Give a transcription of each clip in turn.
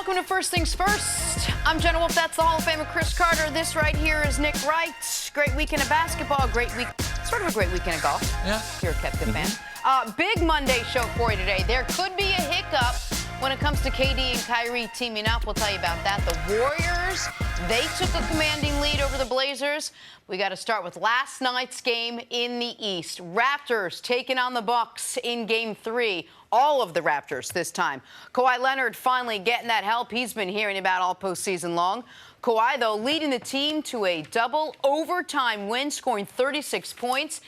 welcome to First Things First. I'm Jenna Wolfe. That's the Hall of Famer Cris Carter. This right here is Nick Wright. Great weekend of basketball. Great week, sort of a great weekend of golf. Yeah. You're a Kepka fan. Big Monday show for you today. There could be a hiccup when it comes to KD and Kyrie teaming up. We'll tell you about that. The Warriors, they took a commanding lead over the Blazers. We got to start with last night's game in the East. Raptors taking on the Bucks in Game 3. All of the Raptors this time. Kawhi Leonard finally getting that help he's been hearing about all postseason long. Kawhi, though, leading the team to a double overtime win, scoring 36 points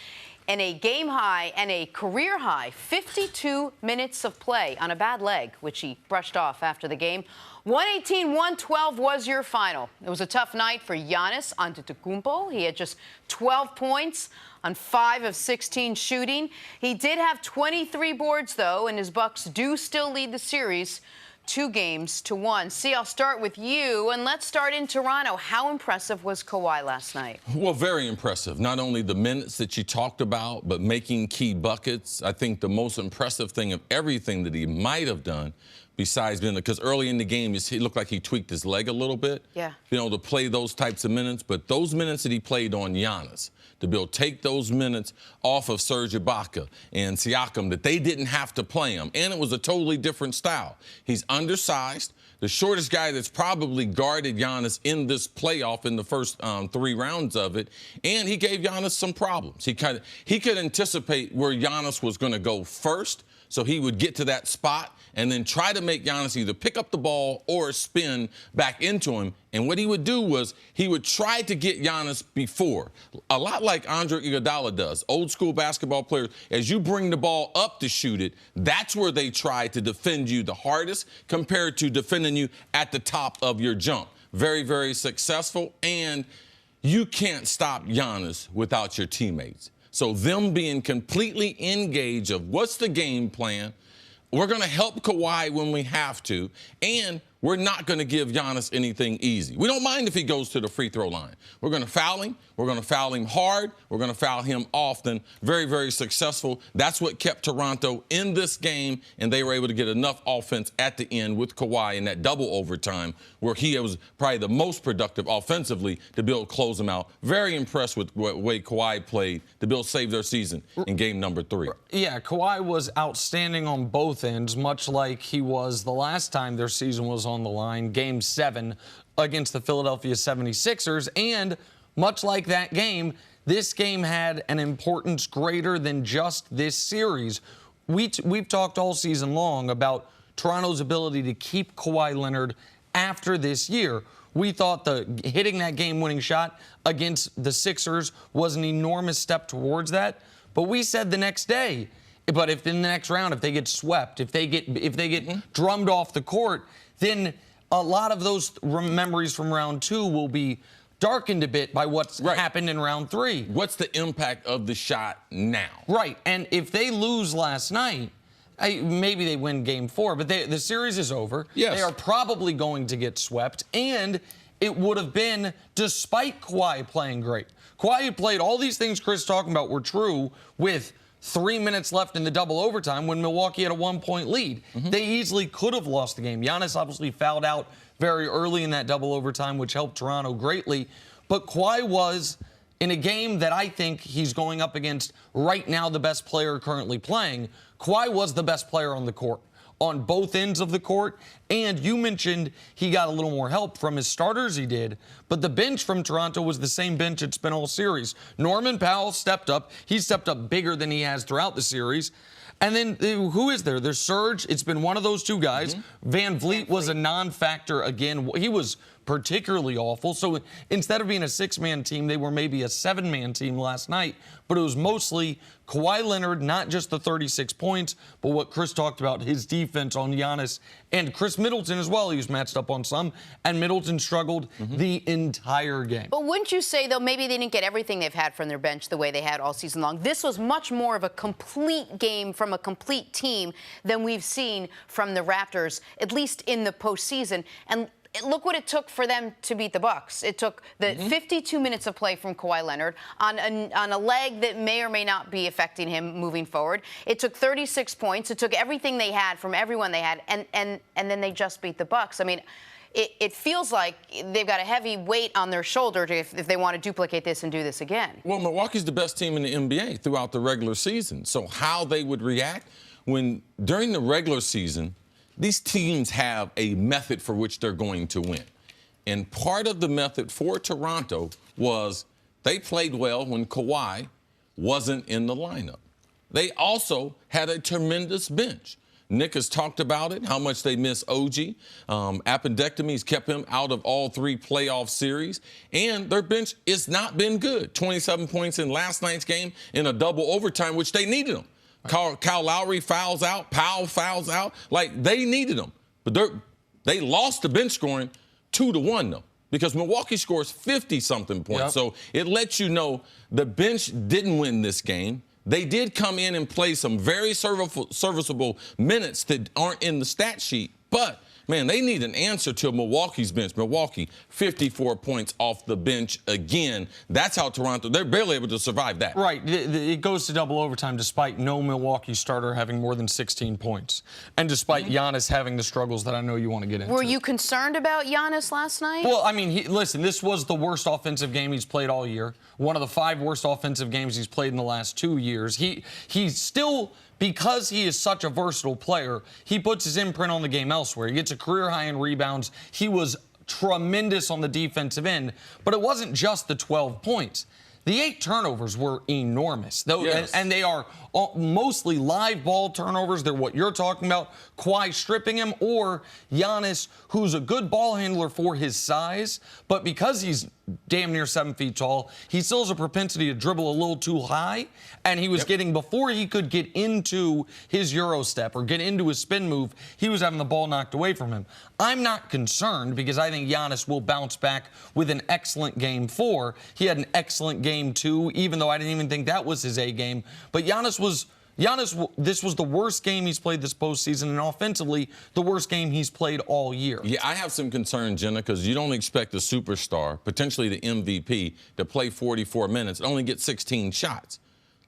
and a game high and a career high 52 minutes of play on a bad leg, which he brushed off after the game. 118-112 was your final. It was a tough night for Giannis Antetokounmpo. He had just 12 points on 5 of 16 shooting. He did have 23 boards, though, and his Bucks do still lead the series 2-1. See, I'll start with you, and let's start in Toronto. How impressive was Kawhi last night? Well, very impressive. Not only the minutes that you talked about, but making key buckets. I think the most impressive thing of everything that he might have done, besides being, because early in the game, it looked like he tweaked his leg a little bit. Yeah. You know, to play those types of minutes. But those minutes that he played on Giannis, to be able to take those minutes off of Serge Ibaka and Siakam, that they didn't have to play him. And it was a totally different style. He's undersized, the shortest guy that's probably guarded Giannis in this playoff in the first 3 rounds of it. And he gave Giannis some problems. He could anticipate where Giannis was going to go first, so he would get to that spot and then try to make Giannis either pick up the ball or spin back into him. And what he would do was he would try to get Giannis before. A lot like Andre Iguodala does. Old school basketball players, as you bring the ball up to shoot it, that's where they try to defend you the hardest compared to defending you at the top of your jump. Very, very successful. And you can't stop Giannis without your teammates. So them being completely engaged of what's the game plan, we're going to help Kawhi when we have to, and we're not going to give Giannis anything easy. We don't mind if he goes to the free throw line. We're going to foul him. We're going to foul him hard. We're going to foul him often. Very, very successful. That's what kept Toronto in this game, and they were able to get enough offense at the end with Kawhi in that double overtime where he was probably the most productive offensively to be able to close them out. Very impressed with the way Kawhi played to be able to save their season in game number 3. Yeah, Kawhi was outstanding on both ends, much like he was the last time their season was on the line, Game 7 against the Philadelphia 76ers. And much like that game, this game had an importance greater than just this series. We've talked all season long about Toronto's ability to keep Kawhi Leonard after this year. We thought hitting that game-winning shot against the Sixers was an enormous step towards that. But we said the next day, but if in the next round, if they get swept, if they get drummed off the court, then a lot of those memories from round 2 will be darkened a bit by what's happened in round 3. What's the impact of the shot now? Right, and if they lose last night, maybe they win game 4, but the series is over. Yes. They are probably going to get swept, and it would have been despite Kawhi playing great. Kawhi had played all these things Cris talking about were true with 3 minutes left in the double overtime when Milwaukee had a 1-point lead. They easily could have lost the game. Giannis obviously fouled out very early in that double overtime, which helped Toronto greatly. But Kawhi was, in a game that I think he's going up against right now the best player currently playing, Kawhi was the best player on the court, on both ends of the court. And you mentioned he got a little more help from his starters, he did. But the bench from Toronto was the same bench it's been all series. Norman Powell stepped up. He stepped up bigger than he has throughout the series. And then who is there? There's Serge. It's been one of those 2 guys. Van Vliet was a non-factor again. He was particularly awful. So instead of being a 6-man team, they were maybe a 7-man team last night. But it was mostly Kawhi Leonard, not just the 36 points, but what Cris talked about, his defense on Giannis. And Chris Middleton as well. He was matched up on some. And Middleton struggled the entire game. But wouldn't you say, though, maybe they didn't get everything they've had from their bench the way they had all season long? This was much more of a complete game from a complete team than we've seen from the Raptors, at least in the postseason. And look what it took for them to beat the Bucks. It took the 52 minutes of play from Kawhi Leonard on a leg that may or may not be affecting him moving forward. It took 36 points. It took everything they had from everyone they had, and then they just beat the Bucks. I mean, it feels like they've got a heavy weight on their shoulder if they want to duplicate this and do this again. Well, Milwaukee's the best team in the NBA throughout the regular season. So how they would react when during the regular season, these teams have a method for which they're going to win. And part of the method for Toronto was they played well when Kawhi wasn't in the lineup. They also had a tremendous bench. Nick has talked about it, how much they miss OG. Appendectomies kept him out of all 3 playoff series. And their bench has not been good. 27 points in last night's game in a double overtime, which they needed them. Kyle Lowry fouls out. Powell fouls out. Like, they needed them. But they lost the bench scoring 2-1, though, because Milwaukee scores 50-something points. Yep. So it lets you know the bench didn't win this game. They did come in and play some very serviceable minutes that aren't in the stat sheet. But, man, they need an answer to Milwaukee's bench. Milwaukee, 54 points off the bench again. That's how Toronto, they're barely able to survive that. Right. It goes to double overtime despite no Milwaukee starter having more than 16 points. And despite Giannis having the struggles that I know you want to get into. Were you concerned about Giannis last night? Well, I mean, listen, this was the worst offensive game he's played all year. One of the 5 worst offensive games he's played in the last 2 years. He's still, because he is such a versatile player, he puts his imprint on the game elsewhere. He gets a career high in rebounds. He was tremendous on the defensive end, but it wasn't just the 12 points. The 8 turnovers were enormous, and they are mostly live ball turnovers. They're what you're talking about, Kawhi stripping him, or Giannis, who's a good ball handler for his size, but because he's damn near 7 feet tall, he still has a propensity to dribble a little too high, and he was getting, before he could get into his Euro step or get into his spin move, he was having the ball knocked away from him. I'm not concerned because I think Giannis will bounce back with an excellent game 4. He had an excellent game 2, even though I didn't even think that was his A game. But Giannis, this was the worst game he's played this postseason, and offensively, the worst game he's played all year. Yeah, I have some concern, Jenna, because you don't expect the superstar, potentially the MVP, to play 44 minutes and only get 16 shots.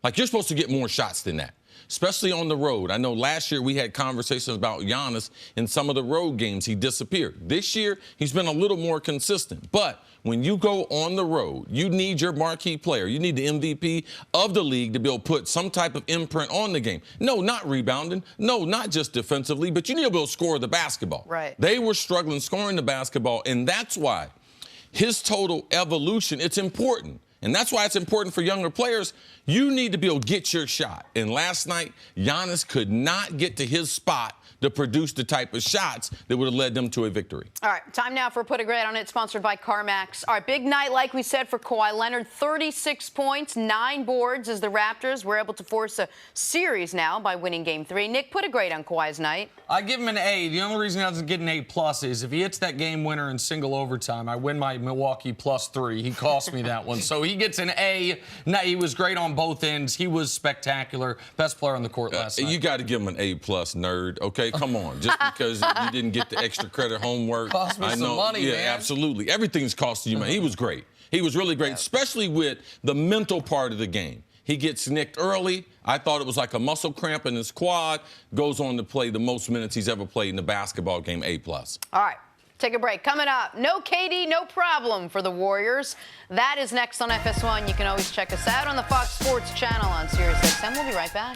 Like, you're supposed to get more shots than that, especially on the road. I know last year we had conversations about Giannis in some of the road games. He disappeared. This year, he's been a little more consistent. But when you go on the road, you need your marquee player. You need the MVP of the league to be able to put some type of imprint on the game. No, not rebounding. No, not just defensively, but you need to be able to score the basketball. Right. They were struggling scoring the basketball, and that's why his total evolution, it's important. And that's why it's important for younger players. You need to be able to get your shot. And last night, Giannis could not get to his spot to produce the type of shots that would have led them to a victory. All right, time now for Put a Grade on It, sponsored by CarMax. All right, big night, like we said, for Kawhi Leonard. 36 points, 9 boards as the Raptors were able to force a series now by winning Game 3. Nick, put a grade on Kawhi's night. I give him an A. The only reason he doesn't get an A+ is if he hits that game winner in single overtime, I win my Milwaukee +3. He cost me that one. So he gets an A. No, he was great on both ends. He was spectacular. Best player on the court last night. You got to give him an A+, nerd, okay? Come on. Just because you didn't get the extra credit homework. Cost me some money, man. Yeah, absolutely. Everything's costing you money. He was great. He was really great, especially with the mental part of the game. He gets nicked early. I thought it was like a muscle cramp in his quad. Goes on to play the most minutes he's ever played in a basketball game, A+. All right. Take a break. Coming up, no KD, no problem for the Warriors. That is next on FS1. You can always check us out on the Fox Sports channel on Sirius XM. We'll be right back.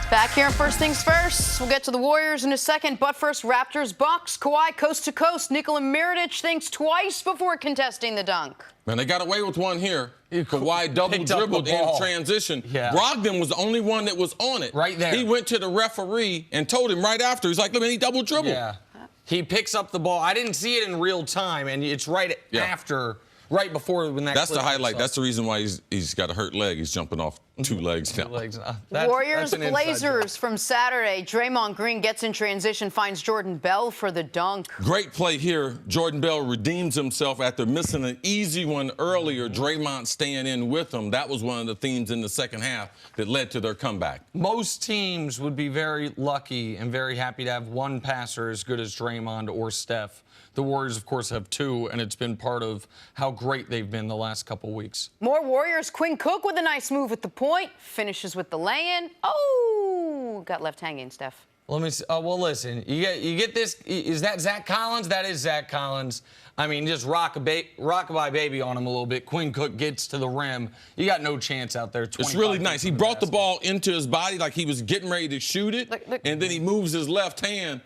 Back here on First Things First. We'll get to the Warriors in a second, but first, Raptors, Bucks, Kawhi coast to coast. Nikola Mirotic thinks twice before contesting the dunk. Man, they got away with one here. Kawhi double-dribbled in transition. Yeah. Brogdon was the only one that was on it. Right there. He went to the referee and told him right after. He's like, look, man, he double-dribbled. Yeah. He picks up the ball. I didn't see it in real time, and it's right after, right before when that. That's the highlight. That's the reason why he's got a hurt leg. He's jumping off 2 legs now. 2 legs now. Warriors Blazers from Saturday. Draymond Green gets in transition, finds Jordan Bell for the dunk. Great play here. Jordan Bell redeems himself after missing an easy one earlier. Draymond staying in with him. That was one of the themes in the second half that led to their comeback. Most teams would be very lucky and very happy to have one passer as good as Draymond or Steph. The Warriors, of course, have 2, and it's been part of how great they've been the last couple weeks. More Warriors. Quinn Cook with a nice move at the point. Finishes with the lay-in. Oh, got left hanging, Steph. Let me see. Well, listen, you get this. Is that Zach Collins? That is Zach Collins. I mean, just rockabye baby on him a little bit. Quinn Cook gets to the rim. You got no chance out there. It's really nice. He brought the ball into his body like he was getting ready to shoot it, and then he moves his left hand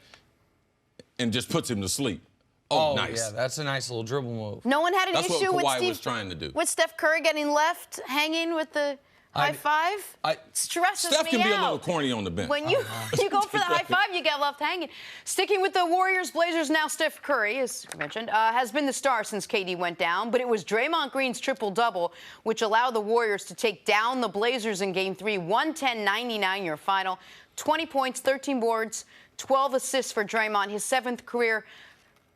and just puts him to sleep. Oh, nice. Yeah, that's a nice little dribble move. No one had an issue with Kawhi was trying to do. With Steph Curry getting left hanging with the high five? Stresses me out. Steph can be a little corny on the bench. When you go for the high five, you get left hanging. Sticking with the Warriors, Blazers, now Steph Curry, as mentioned, has been the star since KD went down, but it was Draymond Green's triple-double, which allowed the Warriors to take down the Blazers in Game 3, 110-99 your final. 20 points, 13 boards, 12 assists for Draymond, his 7th career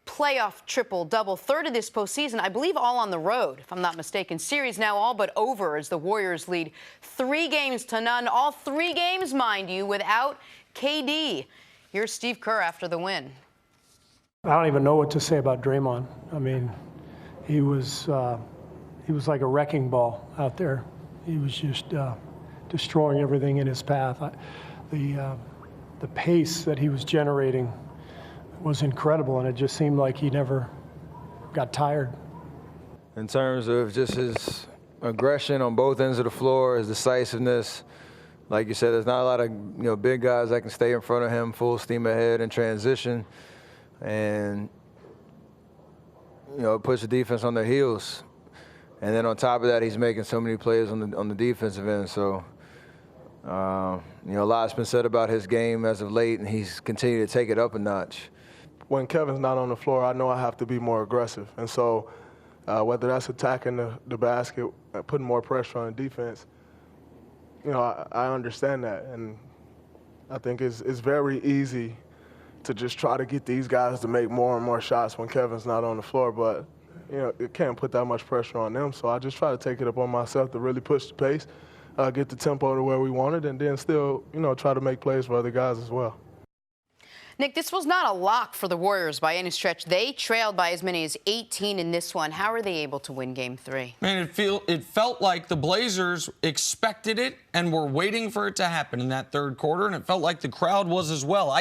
playoff triple-double, 3rd of this postseason, I believe all on the road, if I'm not mistaken. Series now all but over as the Warriors lead 3-0. All 3 games, mind you, without KD. Here's Steve Kerr after the win. I don't even know what to say about Draymond. I mean, he was like a wrecking ball out there. He was just destroying everything in his path. The pace that he was generating was incredible, and it just seemed like he never got tired. In terms of just his aggression on both ends of the floor, his decisiveness, like you said, there's not a lot of big guys that can stay in front of him full steam ahead in transition, and it puts the defense on their heels. And then on top of that, he's making so many plays on the defensive end. So a lot's been said about his game as of late, and he's continued to take it up a notch. When Kevin's not on the floor, I know I have to be more aggressive. And so whether that's attacking the basket, putting more pressure on defense, I understand that. And I think it's very easy to just try to get these guys to make more and more shots when Kevin's not on the floor. But, it can't put that much pressure on them. So I just try to take it upon myself to really push the pace, get the tempo to where we want it, and then still, try to make plays for other guys as well. Nick, this was not a lock for the Warriors by any stretch. They trailed by as many as 18 in this one. How are they able to win Game 3? Man, it felt like the Blazers expected it and were waiting for it to happen in that 3rd quarter, and it felt like the crowd was as well.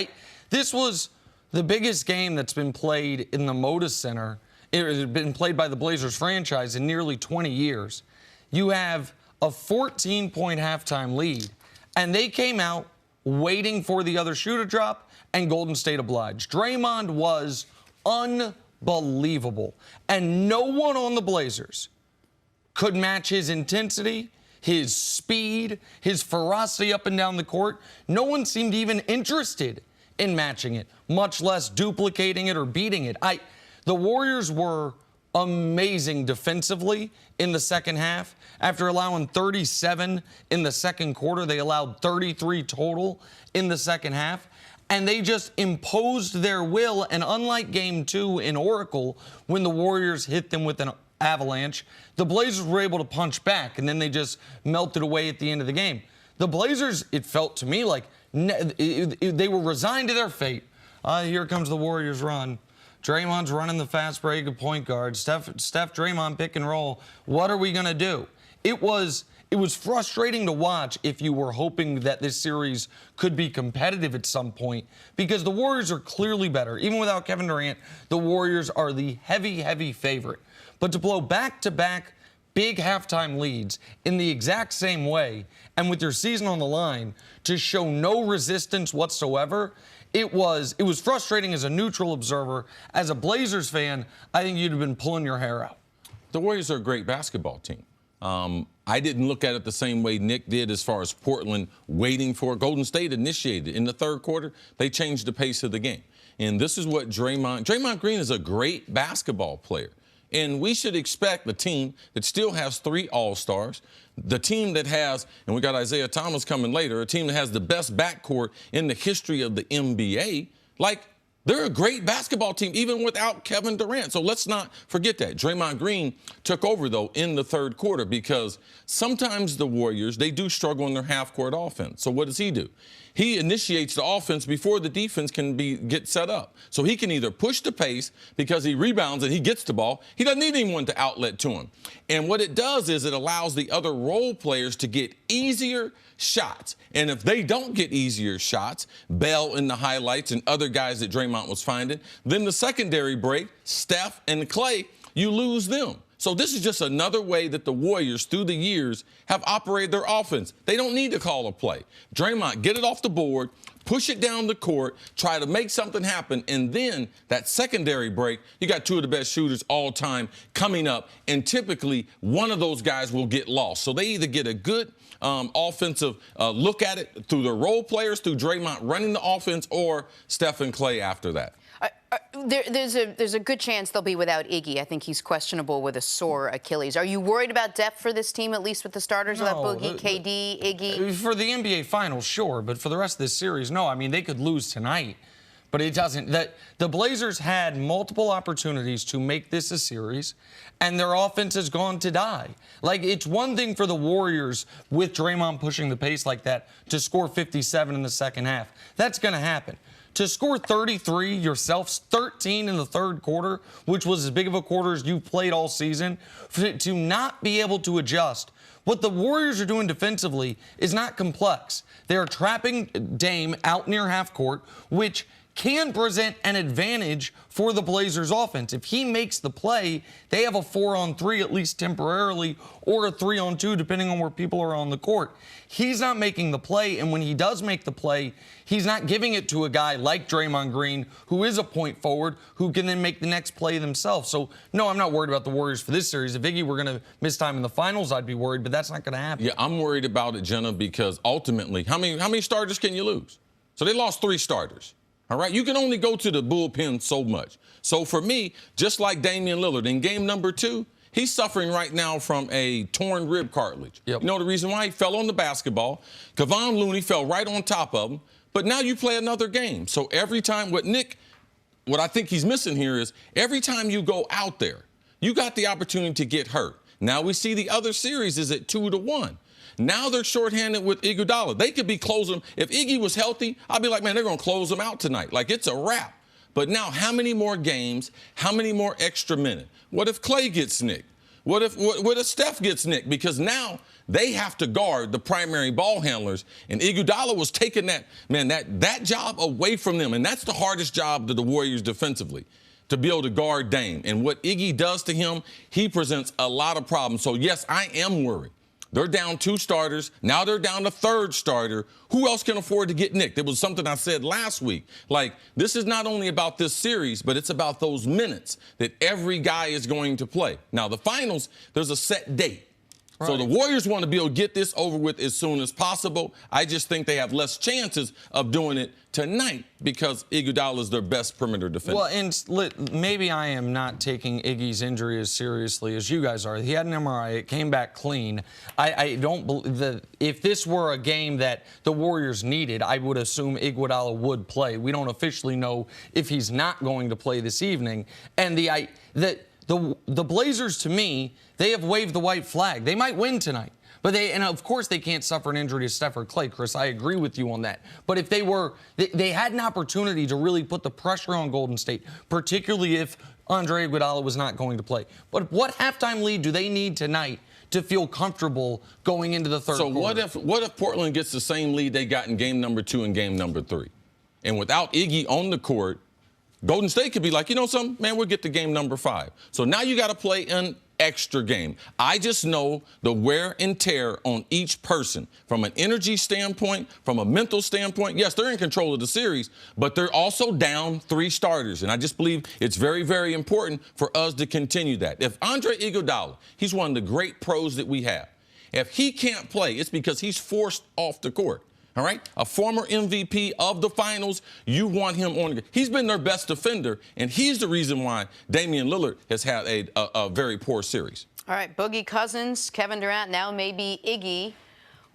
This was the biggest game that's been played in the Moda Center. It had been played by the Blazers franchise in nearly 20 years. You have a 14-point halftime lead, and they came out waiting for the other shoe to drop, and Golden State obliged. Draymond was unbelievable, and no one on the Blazers could match his intensity, his speed, his ferocity up and down the court. No one seemed even interested in matching it, much less duplicating it or beating it. The Warriors were amazing defensively in the second half. After allowing 37 in the second quarter, they allowed 33 total in the second half. And they just imposed their will. And unlike Game 2 in Oracle, when the Warriors hit them with an avalanche, the Blazers were able to punch back, and then they just melted away at the end of the game. The Blazers, it felt to me like they were resigned to their fate. Here comes the Warriors run. Draymond's running the fast break of point guard. Steph, Draymond pick and roll. What are we going to do? It was frustrating to watch if you were hoping that this series could be competitive at some point, because the Warriors are clearly better. Even without Kevin Durant, the Warriors are the heavy favorite. But to blow back-to-back big halftime leads in the exact same way, and with your season on the line, to show no resistance whatsoever, it was frustrating as a neutral observer. As a Blazers fan, I think you'd have been pulling your hair out. The Warriors are a great basketball team. I didn't look at it the same way Nick did as far as Portland waiting for it. Golden State initiated. In the 3rd quarter, they changed the pace of the game. And this is what Draymond Green is a great basketball player. And we should expect the team that still has 3 All-Stars, the team that has, and we got Isaiah Thomas coming later, a team that has the best backcourt in the history of the NBA. Like, they're a great basketball team, even without Kevin Durant. So let's not forget that. Draymond Green took over, though, in the third quarter because sometimes the Warriors, they do struggle in their half-court offense. So what does he do? He initiates the offense before the defense can get set up. So he can either push the pace because he rebounds and he gets the ball. He doesn't need anyone to outlet to him. And what it does is it allows the other role players to get easier shots. And if they don't get easier shots, Bell in the highlights and other guys that Draymond was finding, then the secondary break, Steph and Clay, you lose them. So this is just another way that the Warriors, through the years, have operated their offense. They don't need to call a play. Draymond, get it off the board, push it down the court, try to make something happen, and then that secondary break, you got 2 of the best shooters all time coming up, and typically one of those guys will get lost. So they either get a good offensive look at it through their role players, through Draymond running the offense, or Steph and Clay after that. There's a good chance they'll be without Iggy. I think he's questionable with a sore Achilles. Are you worried about depth for this team, at least with the starters, without Boogie, KD, Iggy? For the NBA Finals, sure, but for the rest of this series, no. I mean, they could lose tonight, but it doesn't. The Blazers had multiple opportunities to make this a series, and their offense has gone to die. Like, it's one thing for the Warriors, with Draymond pushing the pace like that, to score 57 in the second half. That's going to happen. To score 33 yourself, 13 in the third quarter, which was as big of a quarter as you've played all season, to not be able to adjust. What the Warriors are doing defensively is not complex. They are trapping Dame out near half court, which can present an advantage for the Blazers offense. If he makes the play, they have a 4-on-3 at least temporarily, or a 3-on-2 depending on where people are on the court. He's not making the play, and when he does make the play, he's not giving it to a guy like Draymond Green, who is a point forward, who can then make the next play themselves. So, no, I'm not worried about the Warriors for this series. If Iggy were going to miss time in the finals, I'd be worried, but that's not going to happen. Yeah, I'm worried about it, Jenna, because ultimately, how many starters can you lose? So they lost 3 starters. All right, you can only go to the bullpen so much. So for me, just like Damian Lillard, in game number 2, he's suffering right now from a torn rib cartilage. Yep. You know the reason why? He fell on the basketball. Kevon Looney fell right on top of him. But now you play another game. So every time, what I think he's missing here is every time you go out there, you got the opportunity to get hurt. Now we see the other series is at 2-1. Now they're shorthanded with Iguodala. They could be closing. If Iggy was healthy, I'd be like, man, they're going to close him out tonight. Like, it's a wrap. But now, how many more games? How many more extra minutes? What if Clay gets nicked? What if Steph gets nicked? Because now they have to guard the primary ball handlers. And Iguodala was taking that job away from them. And that's the hardest job to the Warriors defensively, to be able to guard Dame. And what Iggy does to him, he presents a lot of problems. So, yes, I am worried. They're down 2 starters. Now they're down a 3rd starter. Who else can afford to get nicked? It was something I said last week. Like, this is not only about this series, but it's about those minutes that every guy is going to play. Now, the finals, there's a set date. Right. So the Warriors want to be able to get this over with as soon as possible. I just think they have less chances of doing it tonight because Iguodala is their best perimeter defender. Well, and maybe I am not taking Iggy's injury as seriously as you guys are. He had an MRI. It came back clean. I don't believe that if this were a game that the Warriors needed, I would assume Iguodala would play. We don't officially know if he's not going to play this evening. And the Blazers, to me, they have waved the white flag. They might win tonight. But and of course they can't suffer an injury to Steph or Clay, Chris. I agree with you on that. But if they had an opportunity to really put the pressure on Golden State, particularly if Andre Iguodala was not going to play. But what halftime lead do they need tonight to feel comfortable going into the third quarter? So what if Portland gets the same lead they got in game number 2 and game number 3? And without Iggy on the court, Golden State could be like, you know something, man, we'll get to game number 5. So now you got to play an extra game. I just know the wear and tear on each person from an energy standpoint, from a mental standpoint. Yes, they're in control of the series, but they're also down 3 starters. And I just believe it's very, very important for us to continue that. If Andre Iguodala, he's one of the great pros that we have. If he can't play, it's because he's forced off the court. All right? A former MVP of the finals, you want him on. He's been their best defender, and he's the reason why Damian Lillard has had a very poor series. All right, Boogie Cousins, Kevin Durant, now maybe Iggy.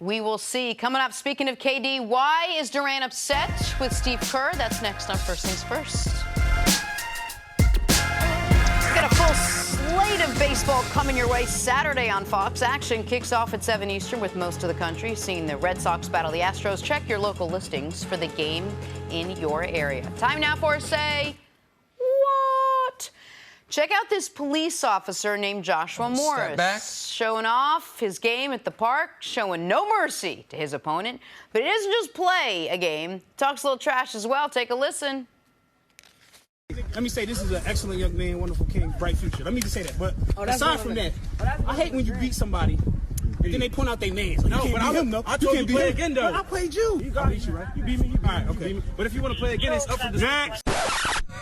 We will see. Coming up, speaking of KD, why is Durant upset with Steve Kerr? That's next on First Things First. Got a full slate of baseball coming your way Saturday on Fox. Action kicks off at 7 Eastern with most of the country seeing the Red Sox battle the Astros. Check your local listings for the game in your area. Time now for Say What? Check out this police officer named Joshua Morris. Showing off his game at the park, showing no mercy to his opponent. But he doesn't just play a game, talks a little trash as well. Take a listen. Let me say this is an excellent young man, wonderful king, bright future. Let me just say that. But aside from that, I hate when you beat somebody and then they point out their names. Like, no, but I told you to play again, though. But I played you. I beat you, right? You beat me. All right, okay. But if you want to play again, it's up for the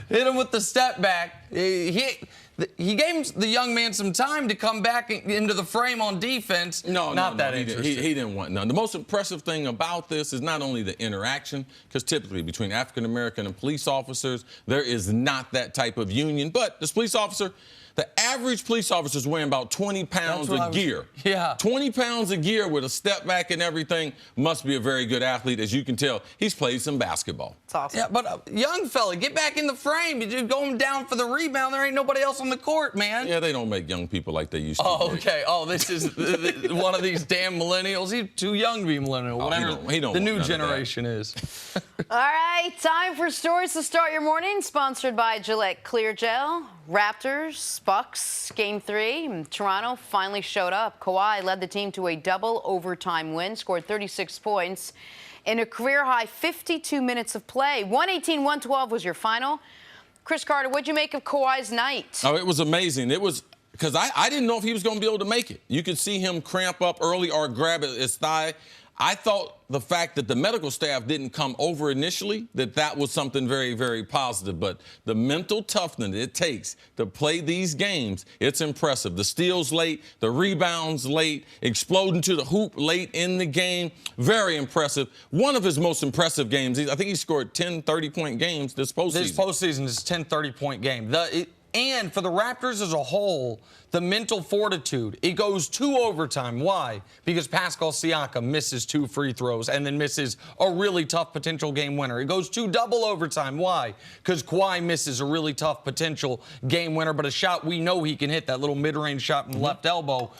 Hit him with the step back. He gave the young man some time to come back into the frame on defense. Not that interesting. He didn't want none. The most impressive thing about this is not only the interaction, because typically between African-American and police officers, there is not that type of union. But this police officer, the average police officer is wearing about 20 pounds of gear. Yeah. 20 pounds of gear with a step back and everything. Must be a very good athlete. As you can tell, he's played some basketball. It's awesome. Yeah, but young fella, get back in the frame. You're just going down for the rebound. There ain't nobody else on the court, man. Yeah, they don't make young people like they used to. Oh, okay. Oh, this is one of these damn millennials. He's too young to be millennial. Whatever the new generation is. All right, time for stories to start your morning. Sponsored by Gillette Clear Gel. Raptors, Bucks, Game 3. Toronto finally showed up. Kawhi led the team to a double overtime win, scored 36 points in a career-high 52 minutes of play. 118-112 was your final. Cris Carter, what'd you make of Kawhi's night? Oh, it was amazing. It was because I didn't know if he was going to be able to make it. You could see him cramp up early or grab at his thigh. I thought the fact that the medical staff didn't come over initially, that was something very, very positive. But the mental toughness it takes to play these games, it's impressive. The steals late, the rebounds late, exploding to the hoop late in the game, very impressive. One of his most impressive games. I think he scored 10 30-point games this postseason. This postseason is a 10 30-point game. And for the Raptors as a whole, the mental fortitude, it goes to overtime. Why? Because Pascal Siakam misses 2 free throws and then misses a really tough potential game winner. It goes to double overtime. Why? Because Kawhi misses a really tough potential game winner, but a shot we know he can hit, that little mid-range shot from the left elbow.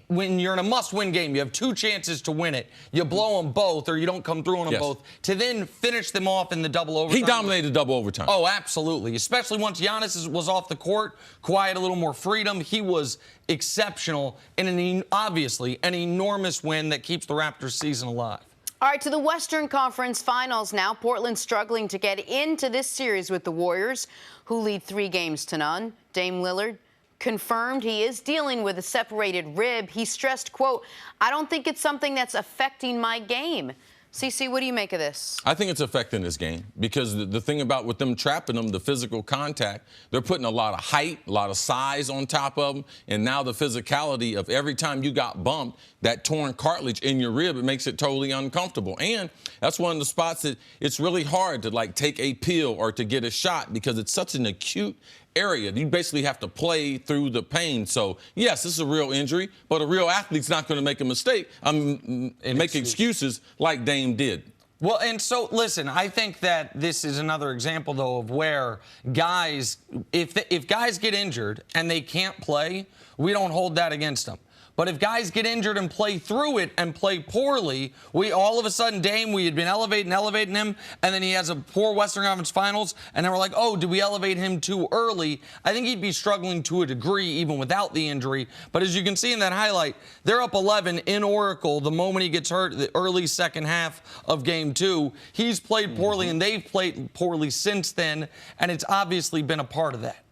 When you're in a must-win game, you have 2 chances to win it. You blow them both, or you don't come through on them both, to then finish them off in the double overtime. He dominated double overtime. Oh, absolutely. Especially once Giannis was off the court, Kawhi had a little more freedom. He was exceptional, and obviously an enormous win that keeps the Raptors season alive. All right, to the Western Conference Finals now. Portland struggling to get into this series with the Warriors, who lead 3-0. Dame Lillard confirmed he is dealing with a separated rib. He stressed, quote, "I don't think it's something that's affecting my game." CC, what do you make of this? I think it's affecting his game because the thing about with them trapping him, the physical contact, they're putting a lot of height, a lot of size on top of him, and now the physicality of every time you got bumped, that torn cartilage in your rib, it makes it totally uncomfortable. And that's one of the spots that it's really hard to, like, take a pill or to get a shot because it's such an acute area. You basically have to play through the pain. So, yes, this is a real injury, but a real athlete's not going to make a mistake. Make excuses like Dame did. Well, and so, listen, I think that this is another example, though, of where guys, if guys get injured and they can't play, we don't hold that against them. But if guys get injured and play through it and play poorly, we all of a sudden, Dame, we had been elevating him, and then he has a poor Western Conference Finals, and then we're like, oh, did we elevate him too early? I think he'd be struggling to a degree even without the injury. But as you can see in that highlight, they're up 11 in Oracle the moment he gets hurt, the early second half of Game 2. He's played poorly, and they've played poorly since then, and it's obviously been a part of that.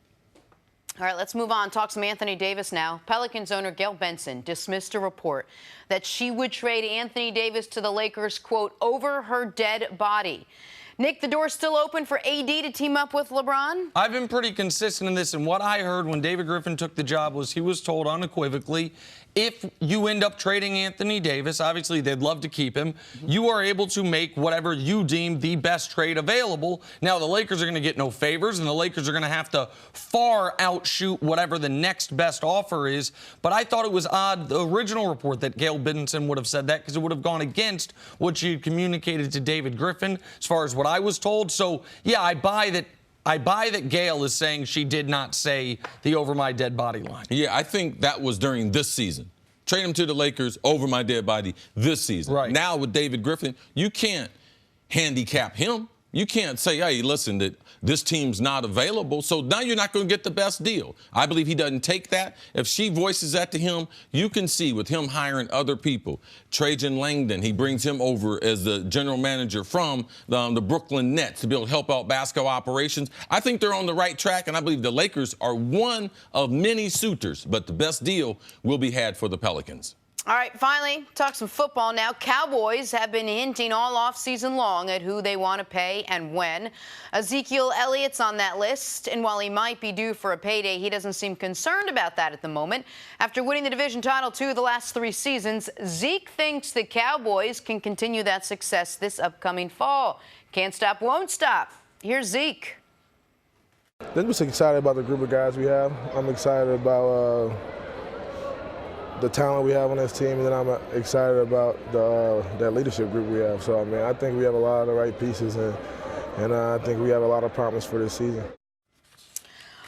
All right, let's move on. Talk some Anthony Davis now. Pelicans owner Gail Benson dismissed a report that she would trade Anthony Davis to the Lakers, quote, over her dead body. Nick, the door's still open for AD to team up with LeBron? I've been pretty consistent in this, and what I heard when David Griffin took the job was he was told unequivocally, if you end up trading Anthony Davis, obviously they'd love to keep him, you are able to make whatever you deem the best trade available. Now, the Lakers are going to get no favors, and the Lakers are going to have to far outshoot whatever the next best offer is. But I thought it was odd, the original report, that Gail Benson would have said that, because it would have gone against what she had communicated to David Griffin as far as what I was told. So, yeah, I buy that Gail is saying she did not say the over my dead body line. Yeah, I think that was during this season. Trade him to the Lakers over my dead body this season. Right. Now with David Griffin, you can't handicap him. You can't say, hey, listen, that this team's not available, so now you're not going to get the best deal. I believe he doesn't take that. If she voices that to him, you can see with him hiring other people. Trajan Langdon, he brings him over as the general manager from the Brooklyn Nets to be able to help out basketball operations. I think they're on the right track, and I believe the Lakers are one of many suitors, but the best deal will be had for the Pelicans. All right, finally, talk some football now. Cowboys have been hinting all offseason long at who they want to pay and when. Ezekiel Elliott's on that list, and while he might be due for a payday, he doesn't seem concerned about that at the moment. After winning the division title 2 of the last 3 seasons, Zeke thinks the Cowboys can continue that success this upcoming fall. Can't stop, won't stop. Here's Zeke. I'm just excited about the group of guys we have. I'm excited about the talent we have on this team, and then I'm excited about that leadership group we have. So, I mean, I think we have a lot of the right pieces, and I think we have a lot of promise for this season.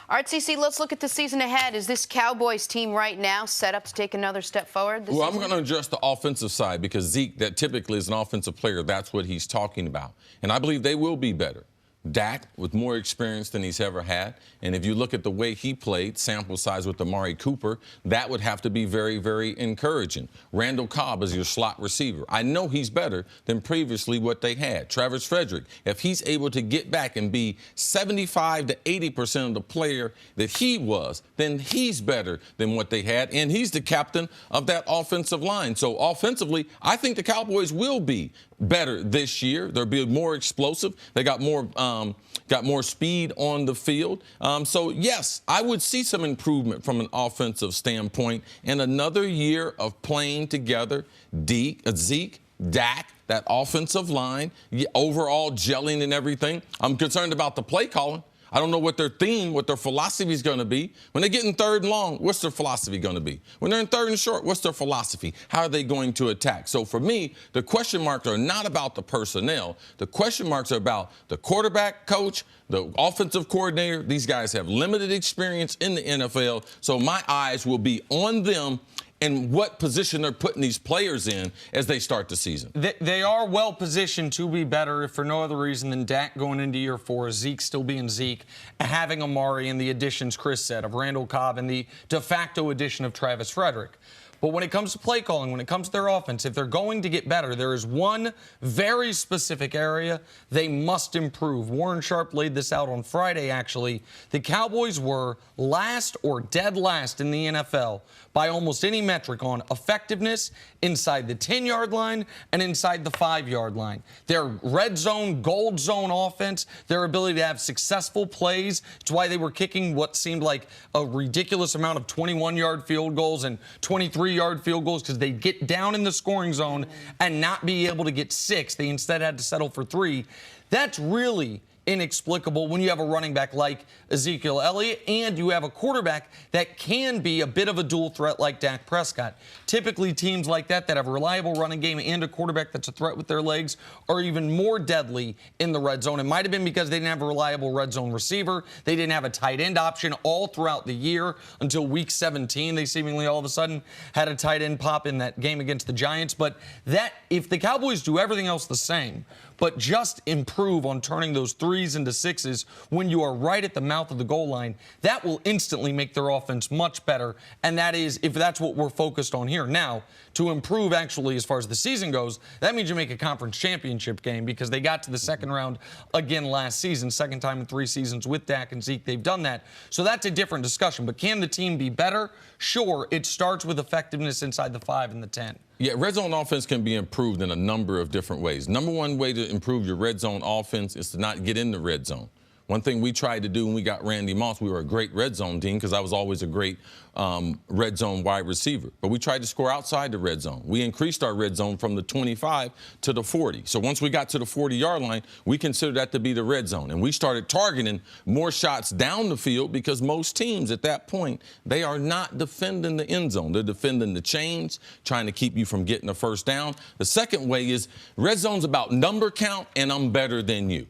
All right, CC, let's look at the season ahead. Is this Cowboys team right now set up to take another step forward this season? I'm going to address the offensive side, because Zeke, that typically is an offensive player, that's what he's talking about. And I believe they will be better. Dak with more experience than he's ever had. And if you look at the way he played, sample size with Amari Cooper, that would have to be very, very encouraging. Randall Cobb is your slot receiver. I know he's better than previously what they had. Travis Frederick, if he's able to get back and be 75 to 80% of the player that he was, then he's better than what they had. And he's the captain of that offensive line. So offensively, I think the Cowboys will be better this year. They'll be more explosive. They got more speed on the field. So, yes, I would see some improvement from an offensive standpoint. And another year of playing together, Zeke, Dak, that offensive line, overall gelling and everything. I'm concerned about the play calling. I don't know what their theme, what their philosophy is going to be. When they get in 3rd and long, what's their philosophy going to be? When they're in 3rd and short, what's their philosophy? How are they going to attack? So for me, the question marks are not about the personnel. The question marks are about the quarterback coach, the offensive coordinator. These guys have limited experience in the NFL, so my eyes will be on them and what position they're putting these players in as they start the season. They are well positioned to be better, if for no other reason than Dak going into year 4, Zeke still being Zeke, having Amari and the additions Chris said of Randall Cobb and the de facto addition of Travis Frederick. But when it comes to play calling, when it comes to their offense, if they're going to get better, there is one very specific area they must improve. Warren Sharp laid this out on Friday, actually. The Cowboys were last or dead last in the NFL by almost any metric on effectiveness inside the 10-yard line and inside the 5-yard line. Their red zone, gold zone offense, their ability to have successful plays. It's why they were kicking what seemed like a ridiculous amount of 21-yard field goals and 23-yard field goals, because they get down in the scoring zone and not be able to get 6. They instead had to settle for 3. That's really inexplicable when you have a running back like Ezekiel Elliott and you have a quarterback that can be a bit of a dual threat like Dak Prescott. Typically, teams like that have a reliable running game and a quarterback that's a threat with their legs are even more deadly in the red zone. It might have been because they didn't have a reliable red zone receiver. They didn't have a tight end option all throughout the year until week 17. They seemingly all of a sudden had a tight end pop in that game against the Giants. But that, if the Cowboys do everything else the same, but just improve on turning those 3s into 6s when you are right at the mouth of the goal line, that will instantly make their offense much better. And that is, if that's what we're focused on here. Now, to improve actually as far as the season goes, that means you make a conference championship game, because they got to the 2nd round again last season, 2nd time in 3 seasons with Dak and Zeke. They've done that. So that's a different discussion. But can the team be better? Sure, it starts with effectiveness inside the 5 and the 10. Yeah, red zone offense can be improved in a number of different ways. Number one way to improve your red zone offense is to not get in the red zone. One thing we tried to do when we got Randy Moss, we were a great red zone team because I was always a great red zone wide receiver. But we tried to score outside the red zone. We increased our red zone from the 25 to the 40. So once we got to the 40-yard line, we considered that to be the red zone. And we started targeting more shots down the field because most teams at that point, they are not defending the end zone. They're defending the chains, trying to keep you from getting a first down. The second way is red zone's about number count and I'm better than you.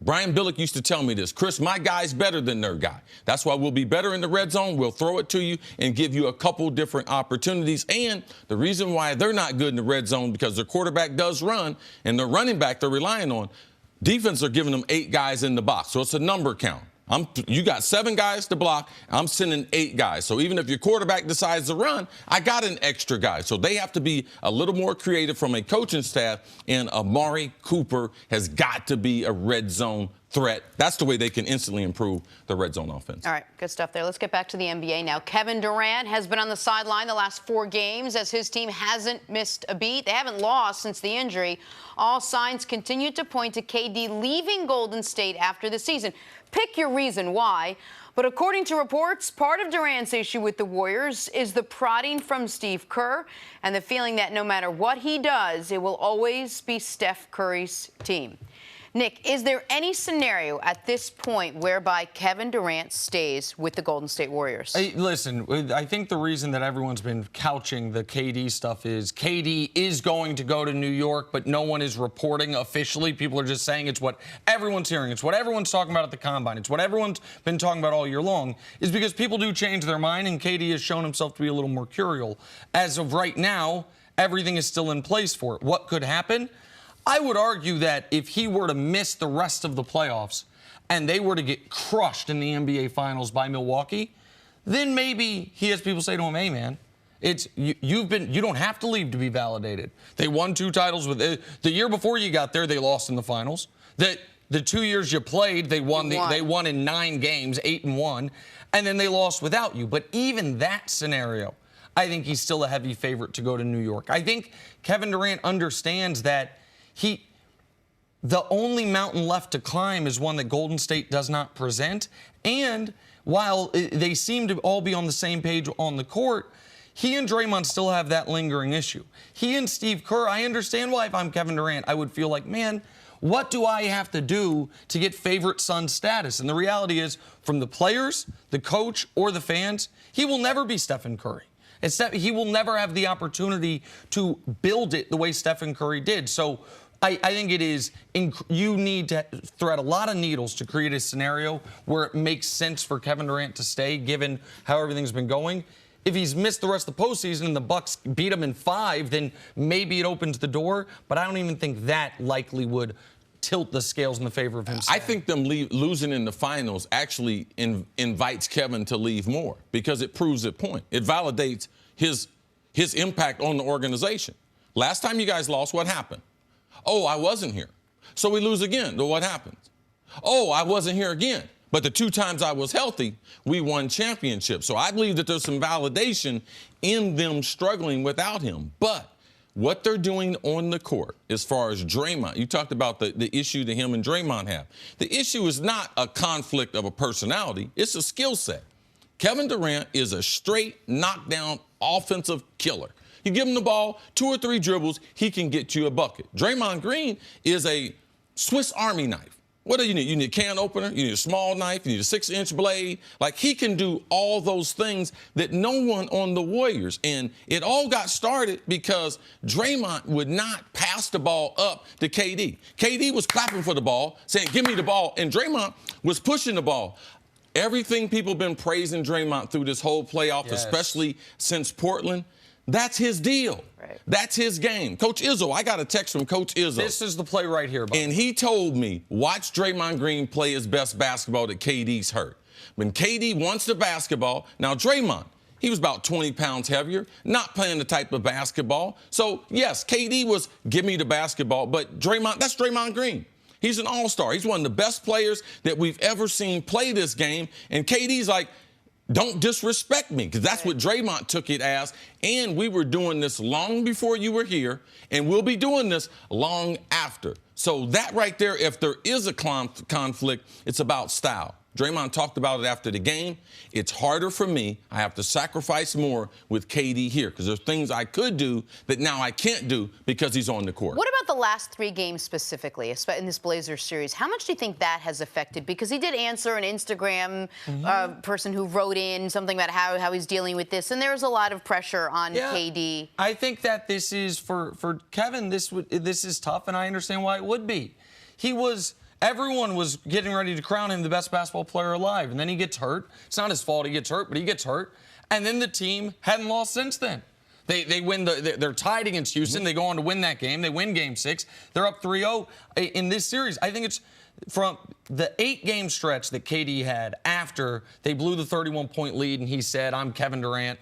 Brian Billick used to tell me this, Chris, my guy's better than their guy. That's why we'll be better in the red zone. We'll throw it to you and give you a couple different opportunities. And the reason why they're not good in the red zone because their quarterback does run and their running back they're relying on, defense are giving them 8 guys in the box. So it's a number count. You got 7 guys to block. I'm sending 8 guys. So even if your quarterback decides to run, I got an extra guy. So they have to be a little more creative from a coaching staff. And Amari Cooper has got to be a red zone threat. That's the way they can instantly improve the red zone offense. All right, good stuff there. Let's get back to the NBA now. Kevin Durant has been on the sideline the last 4 games as his team hasn't missed a beat. They haven't lost since the injury. All signs continue to point to KD leaving Golden State after the season. Pick your reason why. But according to reports, part of Durant's issue with the Warriors is the prodding from Steve Kerr and the feeling that no matter what he does, it will always be Steph Curry's team. Nick, is there any scenario at this point whereby Kevin Durant stays with the Golden State Warriors? Hey, listen, I think the reason that everyone's been couching the KD stuff is KD is going to go to New York, but no one is reporting officially. People are just saying it's what everyone's hearing. It's what everyone's talking about at the Combine. It's what everyone's been talking about all year long, is because people do change their mind, and KD has shown himself to be a little mercurial. As of right now, everything is still in place for it. What could happen? I would argue that if he were to miss the rest of the playoffs and they were to get crushed in the NBA Finals by Milwaukee, then maybe he has people say to him, hey, man, you don't have to leave to be validated. They won 2 titles with the year before you got there, they lost in the finals. The 2 years you played, they won in 9 games, 8-1, and then they lost without you. But even that scenario, I think he's still a heavy favorite to go to New York. I think Kevin Durant understands that the only mountain left to climb is one that Golden State does not present. And while they seem to all be on the same page on the court, he and Draymond still have that lingering issue. He and Steve Kerr, I understand why if I'm Kevin Durant, I would feel like, man, what do I have to do to get favorite son status? And the reality is, from the players, the coach, or the fans, he will never be Stephen Curry. He will never have the opportunity to build it the way Stephen Curry did. So I think it is, you need to thread a lot of needles to create a scenario where it makes sense for Kevin Durant to stay, given how everything's been going. If he's missed the rest of the postseason and the Bucks beat him in 5, then maybe it opens the door. But I don't even think that likely would tilt the scales in the favor of him. I think them losing in the finals actually invites Kevin to leave more because it proves a point. It validates his impact on the organization. Last time you guys lost, what happened? Oh, I wasn't here. So we lose again. So what happens? Oh, I wasn't here again. But the 2 times I was healthy, we won championships. So I believe that there's some validation in them struggling without him. But what they're doing on the court, as far as Draymond, you talked about the issue that him and Draymond have. The issue is not a conflict of a personality. It's a skill set. Kevin Durant is a straight knockdown offensive killer. You give him the ball, 2 or 3 dribbles, he can get you a bucket. Draymond Green is a Swiss Army knife. What do you need? You need a can opener, you need a small knife, you need a 6-inch blade. Like, he can do all those things that no one on the Warriors. And it all got started because Draymond would not pass the ball up to KD. KD was clapping for the ball, saying, give me the ball, and Draymond was pushing the ball. Everything people have been praising Draymond through this whole playoff, especially since Portland, that's his deal. Right. That's his game. Coach Izzo, I got a text from Coach Izzo. This is the play right here, Bob. And he told me, watch Draymond Green play his best basketball that KD's hurt. When KD wants the basketball, now Draymond, he was about 20 pounds heavier, not playing the type of basketball. So, yes, KD was give me the basketball, but Draymond, that's Draymond Green. He's an all-star. He's one of the best players that we've ever seen play this game. And KD's like, don't disrespect me, because that's what Draymond took it as. And we were doing this long before you were here, and we'll be doing this long after. So that right there, if there is a conflict, it's about style. Draymond talked about it after the game. It's harder for me. I have to sacrifice more with KD here because there's things I could do that now I can't do because he's on the court. What about the last 3 games specifically in this Blazers series? How much do you think that has affected? Because he did answer an Instagram person who wrote in something about how he's dealing with this, and there's a lot of pressure on KD. I think that this is, for Kevin, this is tough, and I understand why it would be. Everyone was getting ready to crown him the best basketball player alive, and then he gets hurt. It's not his fault he gets hurt, but he gets hurt. And then the team hadn't lost since then. They win they're tied against Houston. They go on to win that game. They win Game 6. They're up 3-0 in this series. I think it's from the 8-game stretch that KD had after they blew the 31-point lead, and he said, "I'm Kevin Durant,"